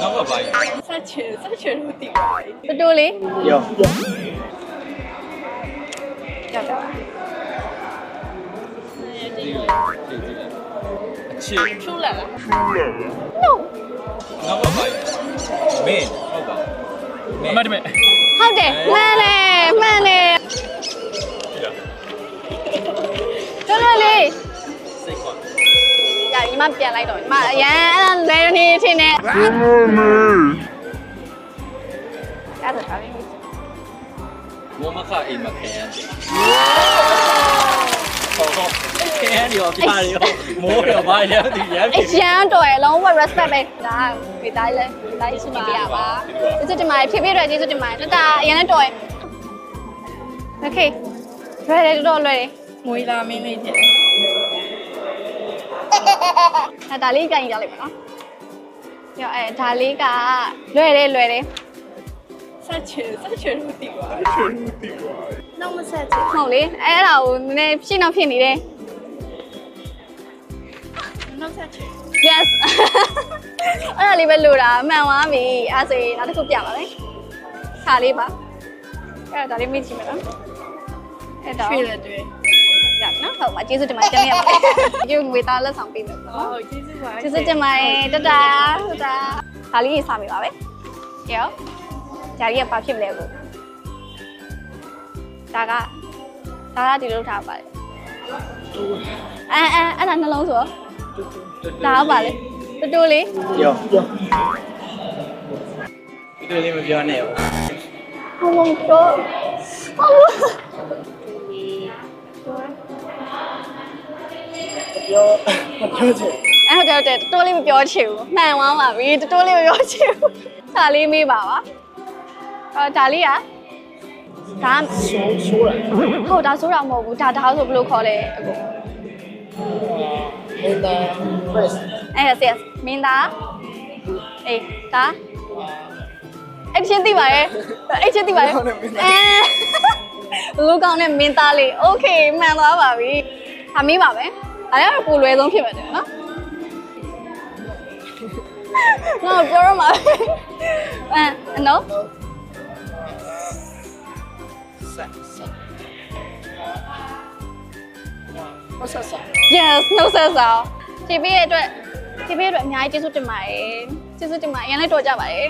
နောက်ကပါဆက်ချင်လို့တည်ပါတူတူလေးရောရောက်တော့အချစ်ထူလာလား no နောက်ကပါမင်းဟုတ်ပါမင်းမတ်မဲဟုတ်တယ်မှန်တယ်တူတူလေးစိတ်ခွာရညီမပြန်လိုက်တော့ညီမအရန်လဲနေထင်တယ်အဲ့ဒါထားပြီမောမခအိမ်မခဲရတယ်ဟုတ်ခဲရရောပြားရောမိုးရောဘာရသည်ရပြီအရန်တော်ရလုံးဝ respect ပဲဒါဒီတိုင်းလဲဒီတိုင်းရှိနေရပါကျေးဇူးတင်ပါတယ်ဖြည်းဖြည်းတော့ကျေးဇူးတင်ပါတယ်တတအရန်တော်ရ Okay လွယ်တယ်တော်လွယ်တယ်မွေးလာမင်းလေးတဲ့ဒါလေးကန်ရလိုက်ပါနော်ညဒါလေးကလွယ်တယ်ဆက်ချင်လို့တည်ပါနောက်မဆက်ချင်ဟုတ်လေအဲ့ဒါကိုနည်းနည်းဖြည့်နောက်ဖြစ်နေတယ်နောက်ဆက်ချင် Yes အဲ့ဒါလေးပဲလိုတာမှန်သွားပြီအဲ့ဆိုရင်နောက်တစ်ခုပြပါမယ်ခါလေးပါအဲ့ဒါလေးမေ့ကြည့်မယ်နော်အဲ့တော့ရွှေလက်တွေရနော်ဟုတ်ပါကျေးဇူးတင်ပါတယ်ပြန်ရပါမယ်ဒီငွေသားလက်ဆောင်ပေးမယ်နော်ဟုတ်ကျေးဇူးပါကျေးဇူးတင်ပါတယ်တတာခါလေးရေးစားမိပါပဲကဲရောဂျာရီကဘာဖြစ်မလဲကိုဒါကဒီလိုထားပါတယ်အဲ့ဒါနှလုံးဆိုဒါပါလေတူတူလေးရောတူလေးမပြောနဲ့ဟုတ်တော့ပြောချင်ဟုတ်တယ်တူလေးမပြောချင်ဘူးမှန်သွားပါပြီတူလေးမပြောချင်ဘူးဒါလေးမေးပါဒါလေးကဒါဆိုးတာဟုတ်ဒါဆိုးတာမဟုတ်ဘူးဒါဆိုဘယ်လိုခေါ်လဲအကိုမင်းသား press yes မင်းသားအေးဒါအဲ့ချင်းသိပါရဲ့လူကောင်းနဲ့မင်းသားလေး okay မှန်သွားပါပြီဒါမေးပါမယ်အဲ့ဒါပိုလွယ်ဆုံးဖြစ်မယ်နော်နော်ပြောရမှာနော်Yes နှုတ်ဆက်ဆောင်ဖြည့်ပေးရတဲ့အတွက်အများကြီးကျေးဇူးတင်ပါတယ်ရန်လည်းတော်ကြပါတယ်